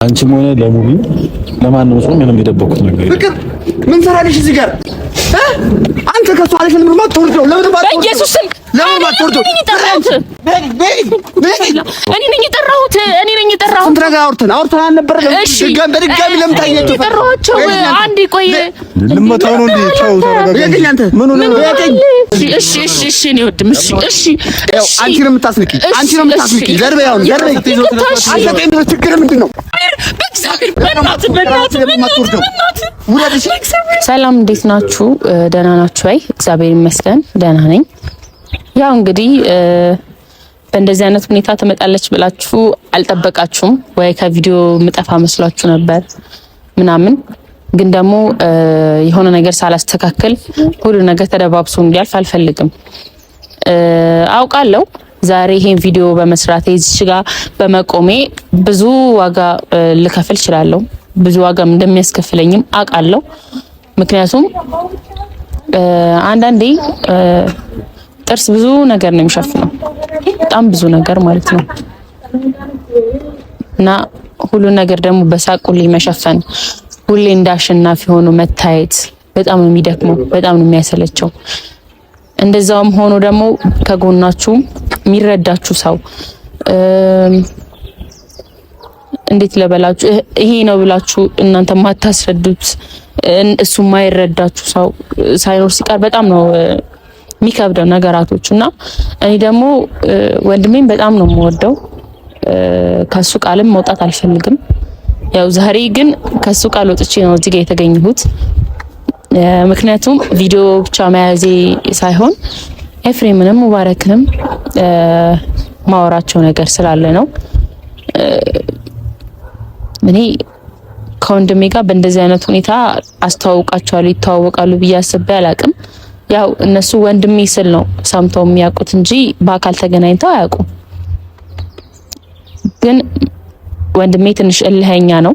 አንቺም ሆነ ለሙቢ ለማንም ሰው ምንም የደበኩት ነገር ፍቅር ምን ሰራልሽ እዚህ ጋር አንተ ከሷ አለሽ ለምን ማትወርደው ለምን ማትወርደው በኢየሱስ ስም ለምን ማትወርደው እኔ ነኝ የጠራሁት እንትና ጋር አውርተን አልነበረ በድጋሚ ለምን ታየችው የጠራኋቸው አንዴ ቆይ ልመታው ነው እንዴ ቻው ተረጋጋ አንተ ምን ሆነ እሺ እኔ ወድም እሺ አንቺ ነው የምታስንቂ ዘርበ ያውን ዘርበ አንተ ችግር ምንድን ነው ሰላም እንዴት ናችሁ? ደህና ናችሁ ወይ? እግዚአብሔር ይመስገን ደህና ነኝ። ያው እንግዲህ በእንደዚህ አይነት ሁኔታ ትመጣለች ብላችሁ አልጠበቃችሁም ወይ? ከቪዲዮ ምጠፋ መስሏችሁ ነበር ምናምን። ግን ደግሞ የሆነ ነገር ሳላስተካክል ሁሉ ነገር ተደባብሶ እንዲያልፍ አልፈልግም። አውቃለሁ ዛሬ ይሄን ቪዲዮ በመስራቴ እዚህ ጋር በመቆሜ ብዙ ዋጋ ልከፍል እችላለሁ። ብዙ ዋጋም እንደሚያስከፍለኝም አውቃለሁ። ምክንያቱም አንዳንዴ ጥርስ ብዙ ነገር ነው የሚሸፍነው፣ በጣም ብዙ ነገር ማለት ነው። እና ሁሉ ነገር ደግሞ በሳቅ ሁሌ መሸፈን፣ ሁሌ እንዳሸናፊ ሆኖ መታየት በጣም ነው የሚደክመው፣ በጣም ነው የሚያሰለቸው። እንደዛውም ሆኖ ደግሞ ከጎናችሁ የሚረዳችሁ ሰው እንዴት ለበላችሁ ይሄ ነው ብላችሁ እናንተ ማታስረዱት እሱ ማይረዳችሁ ሰው ሳይኖር ሲቀር በጣም ነው የሚከብደው ነገራቶች። እና እኔ ደግሞ ወንድሜን በጣም ነው የምወደው። ከሱ ቃልም መውጣት አልፈልግም። ያው ዛሬ ግን ከሱ ቃል ወጥቼ ነው እዚህ ጋር የተገኘሁት። ምክንያቱም ቪዲዮ ብቻ መያዜ ሳይሆን ኤፍሬምንም ሙባረክንም ማወራቸው ነገር ስላለ ነው። እኔ ከወንድሜ ጋር በእንደዚህ አይነት ሁኔታ አስተዋውቃቸዋለሁ ይተዋወቃሉ ብዬ አስቤ አላቅም። ያው እነሱ ወንድሜ ስል ነው ሰምተው የሚያውቁት እንጂ በአካል ተገናኝተው አያውቁም። ግን ወንድሜ ትንሽ እልኸኛ ነው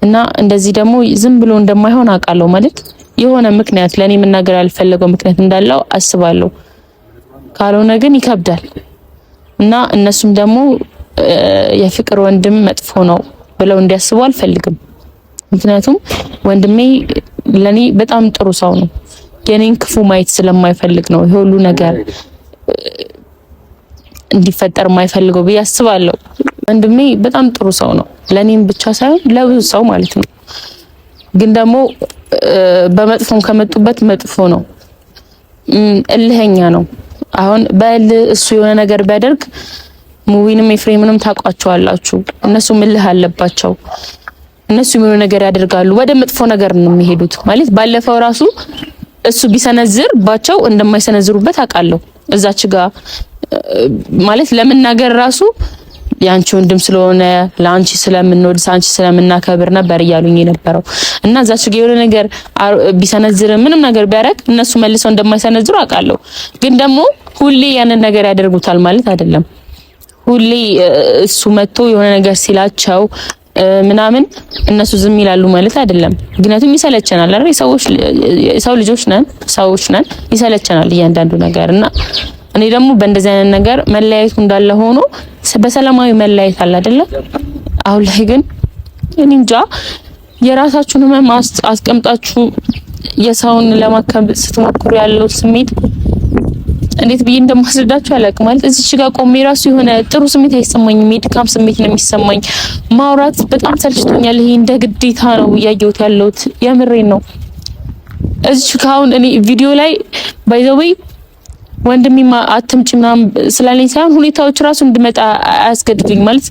እና እንደዚህ ደግሞ ዝም ብሎ እንደማይሆን አውቃለሁ። ማለት የሆነ ምክንያት ለኔ መናገር ያልፈለገው ምክንያት እንዳለው አስባለሁ። ካልሆነ ግን ይከብዳል እና እነሱም ደግሞ የፍቅር ወንድም መጥፎ ነው ብለው እንዲያስቡ አልፈልግም። ምክንያቱም ወንድሜ ለኔ በጣም ጥሩ ሰው ነው። የኔን ክፉ ማየት ስለማይፈልግ ነው ይሄ ሁሉ ነገር እንዲፈጠር የማይፈልገው ብዬ አስባለሁ። ወንድሜ በጣም ጥሩ ሰው ነው፣ ለኔም ብቻ ሳይሆን ለብዙ ሰው ማለት ነው። ግን ደግሞ በመጥፎም ከመጡበት መጥፎ ነው፣ እልኸኛ ነው። አሁን እሱ የሆነ ነገር ቢያደርግ ሙቪንም ኤፍሬምንም ታውቋቸዋላችሁ። እነሱ እልህ አለባቸው። እነሱ የሆነ ነገር ያደርጋሉ፣ ወደ መጥፎ ነገር ነው የሚሄዱት። ማለት ባለፈው ራሱ እሱ ቢሰነዝርባቸው እንደማይሰነዝሩበት አውቃለሁ። እዛች ጋር ማለት ለመናገር ራሱ ያንቺ ወንድም ስለሆነ ላንቺ ስለምንወድ ሳንቺ ስለምናከብር ነበር እያሉኝ የነበረው እና እዛች ጋር የሆነ ነገር ቢሰነዝር ምንም ነገር ቢያደርግ እነሱ መልሰው እንደማይሰነዝሩ አውቃለሁ። ግን ደግሞ ሁሌ ያንን ነገር ያደርጉታል ማለት አይደለም። ሁሌ እሱ መጥቶ የሆነ ነገር ሲላቸው ምናምን እነሱ ዝም ይላሉ ማለት አይደለም። ምክንያቱም ይሰለቸናል አይደል? ሰው ልጆች ነን፣ ሰዎች ነን፣ ይሰለቸናል እያንዳንዱ ነገር እና እኔ ደግሞ በእንደዚህ አይነት ነገር መለያየቱ እንዳለ ሆኖ በሰላማዊ መለያየት አለ አይደለ? አሁን ላይ ግን እኔ እንጃ የራሳችሁን ህመም አስቀምጣችሁ የሰውን ለማከም ስትሞክሩ ያለው ስሜት እንዴት ብዬ እንደማስረዳችሁ አላውቅም። ማለት እዚች ጋር ቆሜ ራሱ የሆነ ጥሩ ስሜት አይሰማኝም፣ የድካም ስሜት ነው የሚሰማኝ። ማውራት በጣም ሰልችቶኛል። ይሄ እንደ ግዴታ ነው እያየሁት ያለሁት፣ የምሬን ነው። እዚች ካሁን እኔ ቪዲዮ ላይ ባይ ዘ ዌይ ወንድሜ አትምጪ ምናምን ስላለኝ ሳይሆን ሁኔታዎች ራሱ እንድመጣ አያስገድዱኝ። ማለት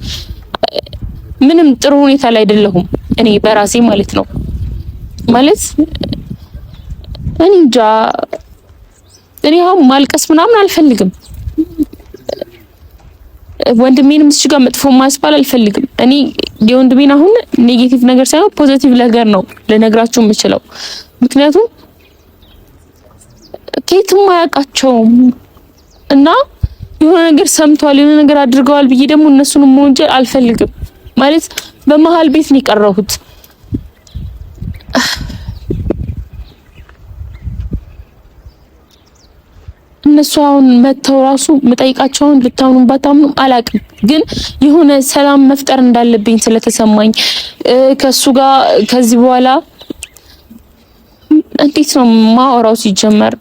ምንም ጥሩ ሁኔታ ላይ አይደለሁም እኔ በራሴ ማለት ነው። ማለት እኔ እንጃ እኔ አሁን ማልቀስ ምናምን አልፈልግም። ወንድሜንም እዚህ ጋር መጥፎ ማስባል አልፈልግም። እኔ የወንድሜን አሁን ኔጌቲቭ ነገር ሳይሆን ፖዚቲቭ ነገር ነው ልነግራችሁ የምችለው። ምክንያቱም ከየትም አያውቃቸውም እና የሆነ ነገር ሰምቷል፣ የሆነ ነገር አድርገዋል ብዬ ደግሞ እነሱንም መወንጀል አልፈልግም። ማለት በመሃል ቤት ነው የቀረሁት። እና እነሱ አሁን መተው ራሱ መጠይቃቸውን ልታምኑ ባታምኑ አላቅም፣ ግን የሆነ ሰላም መፍጠር እንዳለብኝ ስለተሰማኝ ከሱ ጋር ከዚህ በኋላ እንዴት ነው ማወራው ሲጀመር።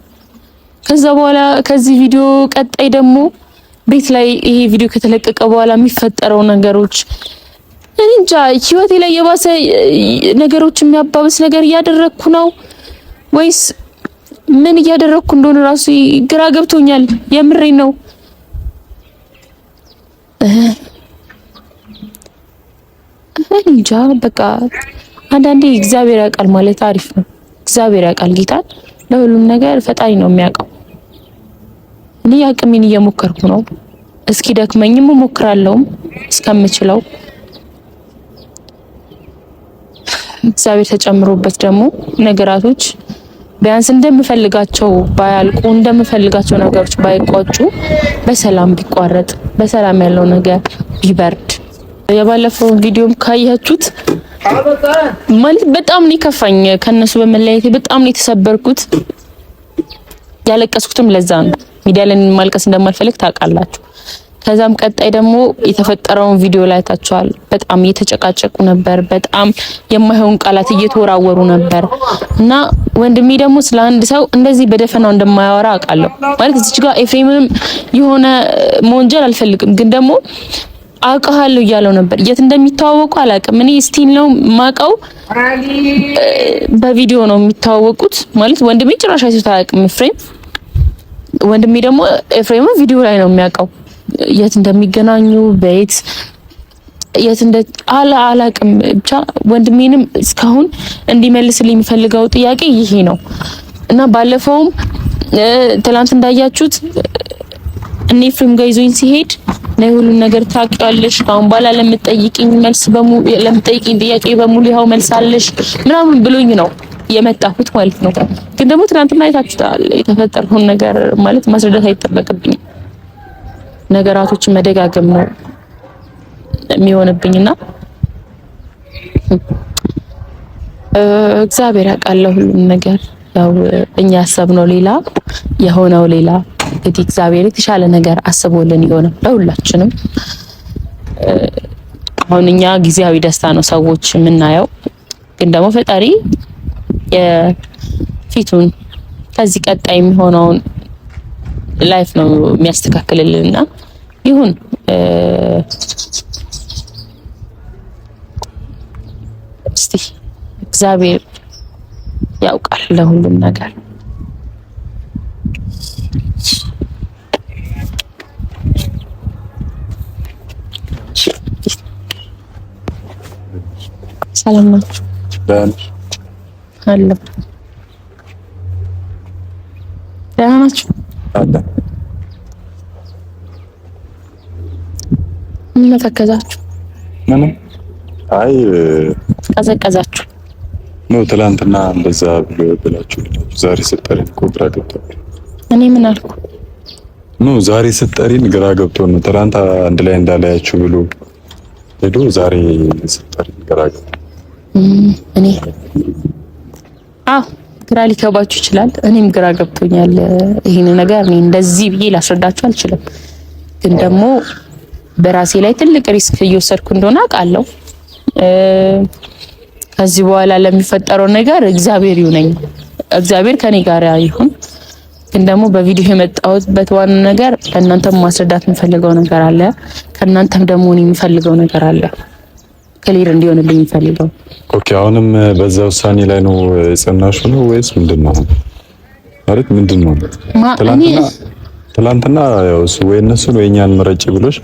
ከዛ በኋላ ከዚህ ቪዲዮ ቀጣይ ደግሞ ቤት ላይ ይሄ ቪዲዮ ከተለቀቀ በኋላ የሚፈጠረው ነገሮች እንጃ ህይወቴ ላይ የባሰ ነገሮች የሚያባብስ ነገር እያደረኩ ነው ወይስ ምን እያደረኩ እንደሆነ ራሱ ግራ ገብቶኛል። የምሬን ነው። እንጃ በቃ አንዳንዴ እግዚአብሔር ያውቃል ማለት አሪፍ ነው። እግዚአብሔር ያውቃል ጌታን ለሁሉም ነገር ፈጣሪ ነው የሚያውቀው። እኔ አቅሜን እየሞከርኩ ነው። እስኪ ደክመኝም እሞክራለሁ እስከምችለው። እግዚአብሔር ተጨምሮበት ደግሞ ነገራቶች ቢያንስ እንደምፈልጋቸው ባያልቁ እንደምፈልጋቸው ነገሮች ባይቋጩ በሰላም ቢቋረጥ በሰላም ያለው ነገር ቢበርድ። የባለፈው ቪዲዮም ካያችሁት ማለት በጣም ነው ከፋኝ ከነሱ በመለያየቴ በጣም ነው የተሰበርኩት። ያለቀስኩትም ለዛ ነው። ሚዲያ ላይ ማልቀስ እንደማልፈልግ ታውቃላችሁ። ከዛም ቀጣይ ደግሞ የተፈጠረውን ቪዲዮ ላይ ታቻል። በጣም እየተጨቃጨቁ ነበር። በጣም የማይሆን ቃላት እየተወራወሩ ነበር እና ወንድሜ ደግሞ ስለ አንድ ሰው እንደዚህ በደፈናው እንደማያወራ አውቃለሁ። ማለት እዚህ ጋር ኤፍሬምም የሆነ መወንጀል አልፈልግም፣ ግን ደግሞ አውቃለሁ እያለው ነበር። የት እንደሚተዋወቁ አላውቅም። እኔ ስቲል ነው ማቀው በቪዲዮ ነው የሚተዋወቁት። ማለት ወንድሜ ጭራሽ አይቶ አያውቅም ኤፍሬም። ወንድሜ ደግሞ ኤፍሬም ቪዲዮ ላይ ነው የሚያውቀው። የት እንደሚገናኙ በየት የት እንደ አላውቅም። ብቻ ወንድሜንም እስካሁን እንዲመልስልኝ የሚፈልገው ጥያቄ ይሄ ነው እና ባለፈውም ትላንት እንዳያችሁት እኔ ኤፍሬም ጋር ይዞኝ ሲሄድ ነው ሁሉን ነገር ታውቂያለሽ፣ ካሁን በኋላ ለምትጠይቂኝ መልስ በሙሉ ለምትጠይቂኝ ጥያቄ በሙሉ ይኸው መልሳለሽ ምናምን ብሎኝ ነው የመጣሁት ማለት ነው። ግን ደግሞ ትናንትና አይታችሁታል የተፈጠረውን ነገር ማለት ማስረዳት አይጠበቅብኝም። ነገራቶችን መደጋገም ነው የሚሆንብኝና እግዚአብሔር ያውቃል ሁሉም ነገር። ያው እኛ ያሰብነው ሌላ የሆነው ሌላ። እንግዲህ እግዚአብሔር የተሻለ ነገር አስቦልን ይሆናል ለሁላችንም። አሁን እኛ ጊዜያዊ ደስታ ነው ሰዎች የምናየው፣ ግን ደግሞ ፈጣሪ የፊቱን ከዚህ ቀጣይ የሚሆነውን ላይፍ ነው የሚያስተካክልልንና ይሁን። እስቲ እግዚአብሔር ያውቃል ለሁሉም ነገር። ሰላም ናችሁ? አለ ደህና ናችሁ? አለ ምን ተከዛችሁ? ምንም አይ ቀዘቀዛችሁ ነው። ትላንትና እንደዛ ብላችሁ ዛሬ ስትጠሪን እኮ ግራ ገብቶኝ። እኔ ምን አልኩ? ነው ዛሬ ስትጠሪን ግራ ገብቶኝ ነው። ትላንት አንድ ላይ እንዳላያችሁ ብሎ ሄዶ ዛሬ ስትጠሪን ግራ ገብቶኝ እኔ ግራ ሊገባችሁ ይችላል። እኔም ግራ ገብቶኛል። ይሄን ነገር እኔ እንደዚህ ብዬ ላስረዳችሁ አልችልም፣ ግን ደግሞ በራሴ ላይ ትልቅ ሪስክ እየወሰድኩ እንደሆነ አውቃለሁ። ከዚህ በኋላ ለሚፈጠረው ነገር እግዚአብሔር ይሁነኝ፣ እግዚአብሔር ከኔ ጋር ይሁን። ግን ደግሞ በቪዲዮ የመጣሁበት ዋና ነገር ለእናንተም ማስረዳት የምፈልገው ነገር አለ፣ ከእናንተም ደግሞ እኔ የምፈልገው ነገር አለ ክሊር እንዲሆንልኝ የምፈልገው። ኦኬ፣ አሁንም በዛ ውሳኔ ላይ ነው የጸናሽው ነው ወይስ ምንድነው? ማለት ምንድነው? ትላንትና ያው እሱ ወይ እነሱ ነው የኛን ምረጭ ብሎሽ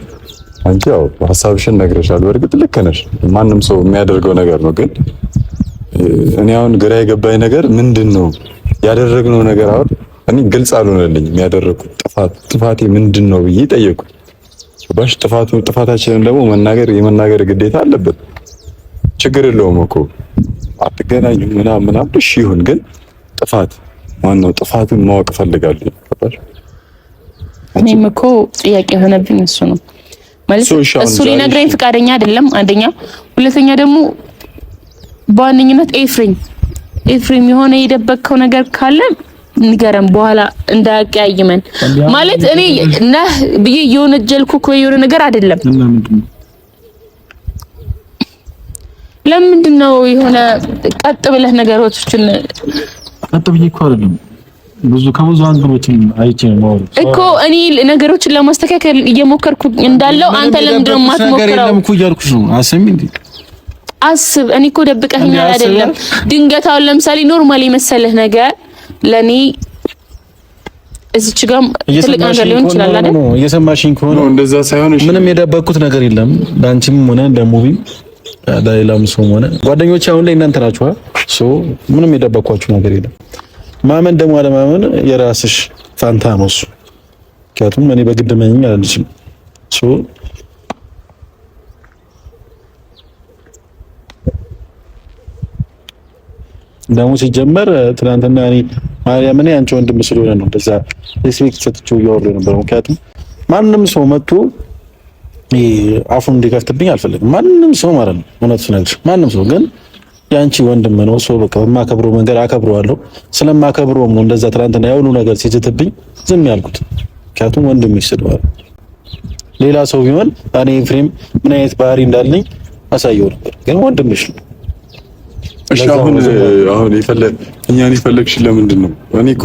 አንቺ ያው ሐሳብሽን ነግረሻል። በእርግጥ ልክ ነሽ፣ ማንም ሰው የሚያደርገው ነገር ነው። ግን እኔ አሁን ግራ የገባኝ ነገር ምንድነው ያደረግነው ነገር አሁን እኔ ግልጽ አልሆነልኝም። ያደረኩት ጥፋቴ ምንድነው ብዬ ጠየቁ። ባሽ ጥፋታችንን ደግሞ የመናገር ግዴታ አለበት። ችግር የለውም እኮ አትገናኙ ምናምን እሺ ይሁን፣ ግን ጥፋት ማነው? ጥፋቱን ማወቅ ፈልጋለሁ። ባሽ እኔም እኮ ጥያቄ የሆነብኝ እሱ ነው ማለት እሱ ሊነግረኝ ፈቃደኛ አይደለም አንደኛ፣ ሁለተኛ ደግሞ በዋነኝነት ኤፍሬም የሆነ የደበቀው ነገር ካለ ንገረን በኋላ እንዳያቀያይመን ማለት እኔ ነህ ብዬ የወነጀልኩ እኮ የሆነ ነገር አይደለም። ለምንድን ነው የሆነ ቀጥ ብለህ ነገሮችን ቀጥ ብዬ እኮ አይደለም ብዙ ከብዙ አንግሎችን አይቼ ነው እኮ እኔ ነገሮችን ለማስተካከል እየሞከርኩ እንዳለው አንተ ለምንድን ነው የማትሞክረው? ነገር የለም እኮ እያልኩሽ ነው። አሰሚ እንዴ አስብ። እኔ እኮ ደብቀኸኝ አይደለም። ድንገት አሁን ለምሳሌ ኖርማል የመሰለህ ነገር ለኔ እዚች ጋር ትልቅ ነገር ሊሆን ይችላል አይደል? እየሰማሽኝ ከሆነ እንደዛ ሳይሆን ምንም የደበቅኩት ነገር የለም። ዳንቺም ሆነ ለሙቪ ለሌላም ሰው ሆነ ጓደኞቼ አሁን ላይ እናንተ ናችሁ። ሶ ምንም የደበቅኳችሁ ነገር የለም። ማመን ደግሞ አለማመን የራስሽ ፋንታ ነው እሱ። ምክንያቱም እኔ በግድ መኝ አልልሽም። ሶ ደግሞ ሲጀመር ትናንትና እኔ ማርያም እኔ አንቺ ወንድም ስለሆነ ነው እንደዛ ሪስፔክት ሰጥቼው እያወራሁ ነበር። ምክንያቱም ማንም ሰው መጥቶ አፉን እንዲከፍትብኝ አልፈልግም። ማንም ሰው ማለት ነው እውነት ስነግርሽ፣ ማንም ሰው ግን ያንቺ ወንድም ነው። ሰው በቃ በማከብረው መንገድ አከብረዋለሁ። ስለማከብረውም ነው እንደዛ ትናንትና ያውኑ ነገር ሲዝትብኝ ዝም ያልኩት። ምክንያቱም ወንድም ይስደዋል። ሌላ ሰው ቢሆን እኔ ኤፍሬም ምን አይነት ባህሪ እንዳለኝ አሳየው ነበር። ግን ወንድምሽ ነው። እሺ አሁን እኛን ይፈለግሽ ለምንድን ነው? እኔ እኮ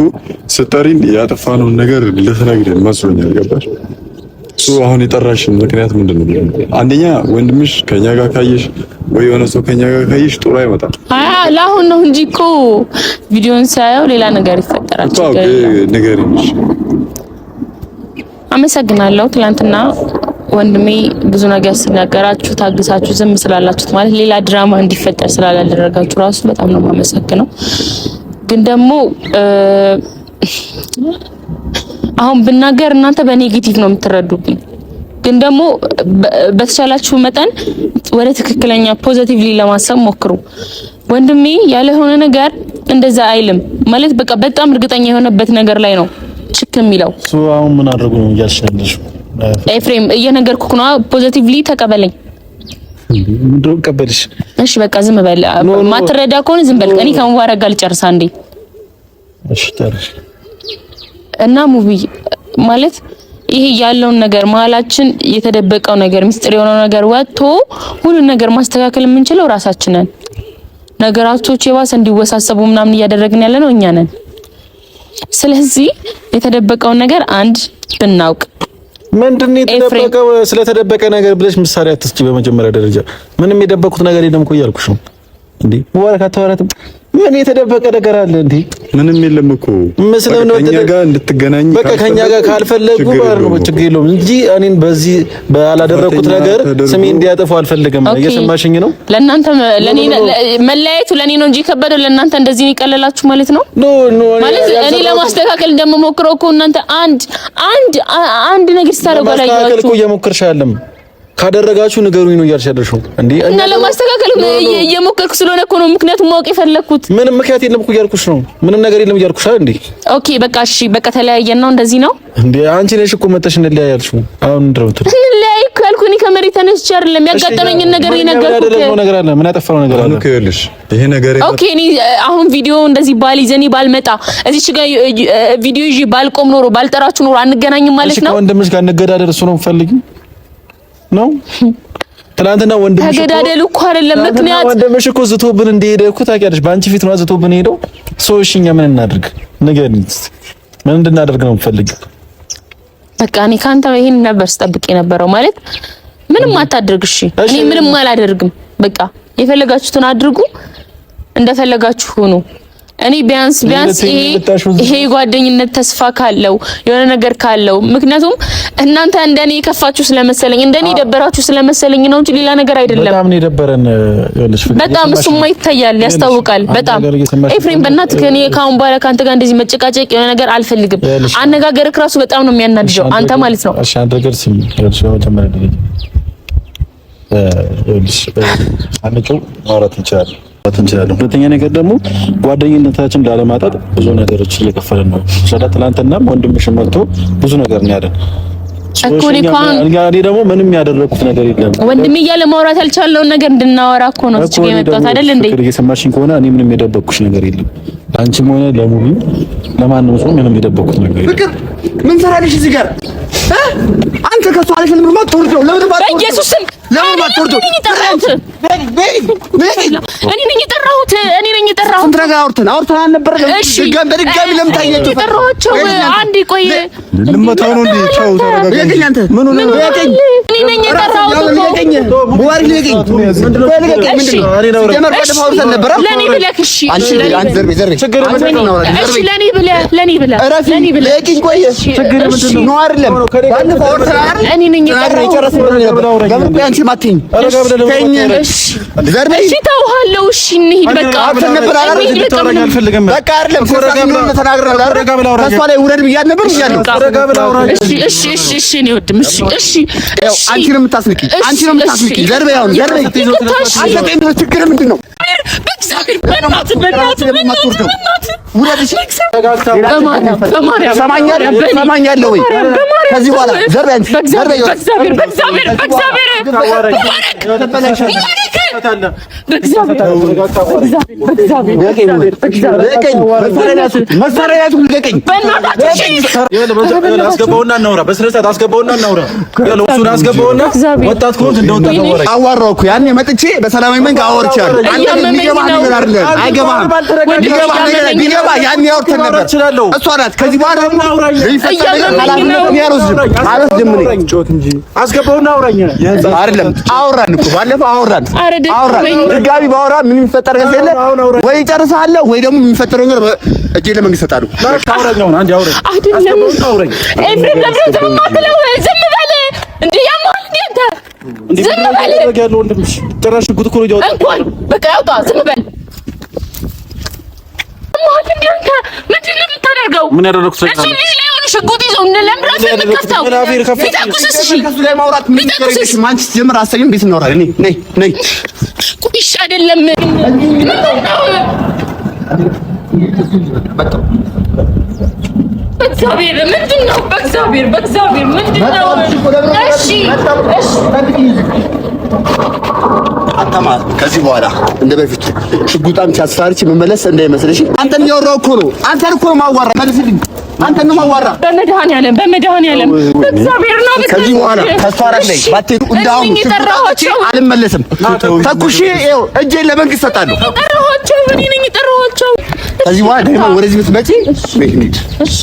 ስጠሪን ያጠፋነውን ነገር ልትነግሪን መስሎኛል። ገባሽ? አሁን የጠራሽ ምክንያት ምንድን ነው? አንደኛ ወንድምሽ ከኛ ጋር ካየሽ ወይ የሆነ ሰው ከኛ ጋር ካየሽ ጥሩ አይመጣም። ለአሁን ነው እንጂ እኮ ቪዲዮን ሳየው ሌላ ነገር ይፈጠራል። ንገሪኝ። አመሰግናለሁ። ትናንትና ወንድሜ ብዙ ነገር ሲናገራችሁ ታግሳችሁ ዝም ስላላችሁት ማለት ሌላ ድራማ እንዲፈጠር ስላላደረጋችሁ ራሱ በጣም ነው የማመሰግነው። ግን ደግሞ አሁን ብናገር እናንተ በኔጌቲቭ ነው የምትረዱብኝ። ግን ደግሞ በተቻላችሁ መጠን ወደ ትክክለኛ ፖዚቲቭሊ ለማሰብ ሞክሩ። ወንድሜ ያለሆነ ነገር እንደዛ አይልም ማለት በቃ በጣም እርግጠኛ የሆነበት ነገር ላይ ነው ችክ የሚለው። አሁን ምን አድርጉ ነው እያልሻለሽ? ኤፍሬም እየነገርኩህ ነው። ፖዚቲቭሊ ተቀበለኝ። ምንድነው ቀበልሽ? እሺ በቃ ዝም በል። ማትረዳ ከሆነ ዝም በል። እኔ ከመዋረግ ጋር ልጨርስ አንዴ። እሺ ጨርሽ። እና ሙቪ ማለት ይሄ ያለውን ነገር መሀላችን የተደበቀው ነገር ሚስጥር የሆነው ነገር ወጥቶ ሁሉን ነገር ማስተካከል የምንችለው ራሳችን ነን። ነገራቶች የባሰ እንዲወሳሰቡ ምናምን እያደረግን ያለ ነው እኛ ነን። ስለዚህ የተደበቀውን ነገር አንድ ብናውቅ ምንድነው የተደበቀው? ስለተደበቀ ነገር ብለሽ ምሳሌ አትስጪ። በመጀመሪያ ደረጃ ምንም የደበቁት ነገር የለም እኮ እያልኩሽ ነው። እንዴ ወራካ ተወራተም ምን የተደበቀ ነገር አለ እንዴ? ምንም የለም እኮ መስለም ነው። ከኛ ጋር እንድትገናኝ በቃ ከኛ ጋር ካልፈለጉ ባር ነው ችግር የለውም እንጂ እኔን በዚህ ባላደረኩት ነገር ስሜ እንዲያጠፉ አልፈልግም። እየሰማሽኝ ነው? ለእናንተ ለኔ መለያየቱ ለኔ ነው እንጂ ከበደው ለእናንተ እንደዚህ ይቀለላችሁ ማለት ነው? ኖ ማለት እኔ ለማስተካከል እንደምሞክረው እኮ እናንተ አንድ ነገር ስታደርጉ አላያችሁ እኮ እየሞከርሽ አይደለም። ካደረጋችሁ ንገሩኝ ነው እያልሻለሽው እንዴ? እና ለማስተካከል እየሞከርኩ ስለሆነ እኮ ነው። ምክንያቱም ማወቅ የፈለኩት ምንም ምክንያት የለም እኮ እያልኩሽ ነው። ምንም ነገር የለም እያልኩሽ አይደል እንዴ? ኦኬ በቃ እሺ፣ በቃ ተለያየን ነው እንደዚህ ነው እንዴ? አንቺ ነሽ እኮ መተሽ እንለያይ ያልሽው። አሁን እንደውት እንለያይ እኮ ያልኩኝ እኔ ከመሬት ተነስቼ አይደለም። ያጋጠመኝን ነገር የነገርኩት ነገር አለ። ምን ያጠፋው ነገር አለ እኮ ይኸውልሽ፣ ይሄ ነገር ኦኬ። እኔ አሁን ቪዲዮ እንደዚህ ባልይዘኒ ባልመጣ እዚች ጋር ቪዲዮ ይዤ ባልቆም ኖሮ ባልጠራችሁ ኖሮ አንገናኝም ማለት ነው። እሺ ከወንድምሽ ጋር እንገዳደር እሱ ነው የምፈልጊው ነው። ትናንትና ወንድምሽ ተገዳደሉ እኮ አይደለም ምክንያት ወንድምሽ እኮ ዝቶብን እንደሄደ እኮ ታውቂያለሽ። በአንቺ ፊት ነው ዝቶብን ሄደው። እሺ እኛ ምን እናድርግ? ንገሪኝ እስኪ ምን እንድናደርግ ነው የምፈልጊው? በቃ እኔ ካንተ ይሄን ነበር ስጠብቅ የነበረው ማለት ምንም አታድርግ። እሺ እኔ ምንም አላደርግም። በቃ የፈለጋችሁትን አድርጉ፣ እንደፈለጋችሁ ሁኑ። እኔ ቢያንስ ይሄ ጓደኝነት ተስፋ ካለው የሆነ ነገር ካለው ምክንያቱም እናንተ እንደኔ የከፋችሁ ስለመሰለኝ እንደኔ የደበራችሁ ስለመሰለኝ ነው እንጂ ሌላ ነገር አይደለም። በጣም ነው የደበረን ይኸውልሽ፣ በጣም እሱማ ይታያል፣ ያስታውቃል። በጣም ኤፍሬም በእናትህ ከኔ ካሁን በኋላ ካንተ ጋር እንደዚህ መጨቃጨቅ የሆነ ነገር አልፈልግም። አነጋገርክ ራሱ በጣም ነው የሚያናድደው አንተ ማለት ነው። እሺ አንተ ነገር ሲም ይኸውልሽ በመጀመሪያ ደረጃ ይኸውልሽ አንቺው ማውራት እንችላለን። ሁለተኛ ነገር ደግሞ ጓደኝነታችን ላለማጣት ብዙ ነገሮች እየከፈለን ነው። ትናንትና ወንድምሽ መጥቶ ብዙ ነገር ነው ያለን እኮ እኔ ደግሞ ምንም ያደረኩት ነገር የለም። ወንድሜ እያለ ማውራት ያልቻለውን ነገር እንድናወራ እኮ ነው እዚህ የመጣሁት አይደል እንዴ? እየሰማሽኝ ከሆነ እኔ ምንም የደበቅኩሽ ነገር የለም። አንቺም ሆነ ለሙሉ ለማንም ሰው ምንም የደበኩት ነገር የለም። ፍቅር ምን ሰራልሽ እዚህ ጋር? አንተ ከሷ አለሽ ለምን ማትወርደው? ለምን ማትወርደው? በኢየሱስ ስም ለምን ማትወርደው? እኔ ነኝ የጠራሁት። ስንት ነገር አውርተን አልነበረ? በድጋሚ ለምን ታየችው? የጠራኋቸው አንዴ ቆይ ልመታው ነው እንዴ? ቻው ተረጋጋ። ለቀኝ አንተ ምን ሆነ? ለቀኝ እኔ ነኝ የጠራሁት እኮ ለቀኝ ሙባረክ ለቀኝ ምንድነው? ጀመር ባለፈው አውርተን ነበረ። ለኔ ብለህ እሺ አንቺ ዘርቤ ችግር ምንድን ነው? እሺ ለኔ ብለህ ለቀኝ ቆይ ችግር ምንድን ነው? አይደለም ባለፈው አውርተን አይደል? እኔ ነኝ የጠራሁት። ለምን አንቺ ማትኝ? ዘርቤ እሺ ተውሃለሁ። እሺ እንሂድ በቃ አውርተን ነበር አይደል? በቃ አይደለም ተናግረን አይደል? ከሷ ላይ ውረድ ብያት ነበር ብያለሁ። እሺ እኔ ወድም እሺ አንቺ ነው የምታስንቂ። ዘርቤ አንተ ችግር ምንድን ነው? ሰማኛለሁ ወይ? ከዚህ በኋላ ዘርቤ አዋራሁ እኮ ያኔ መጥቼ በሰላማዊ መንገድ አወርቻለሁ። ቢገባ ያኔ አውርተን ነበር። እሷ ናት ከዚህ በኋላ አይደለም አወራን እኮ ባለፈው አወራን። ድጋሚ ባወራ ምን የሚፈጠር ነገር የለ ወይ ጨርሳለሁ ወይ ደግሞ የሚፈጠረው ነገር እጄ ለመንግስት እሰጣለሁ። ምን ያደረኩት ሽጉጥ ይዞ ለምን ራስህ የምትከፍተው? ቢተኩስስ? እሺ ከሱ ላይ ማውራት ምን ይደረግሽ? ማንቺ ጀምር አሰኝም ቤት እናወራለን። ነይ ቁሽ አይደለም በእግዚአብሔር ምንድን ነው? በእግዚአብሔር ምንድን ነው? እሺ አታማ ከዚህ በኋላ እንደ በፊቱ ሽጉጣም ሲያስፈራርች መመለስ እንዳይመስልሽ። አንተን እያወራሁ እኮ ነው። አንተን እኮ ነው የማዋራ። መልስልኝ። አንተን ነው የማዋራ። በመድኃኒዓለም በእግዚአብሔር ነው። ከዚህ በኋላ ተስፋራክ ላይ ባትሄዱ እንዳሁን አልመለስም። ተኩሽ ይኸው እጄን ለመንግስት እሰጣለሁ። እኔ ነኝ የጠራኋቸው። ከዚህ በኋላ ደግሞ ወደዚህ ብትመጪ ቤት እንሂድ። እሺ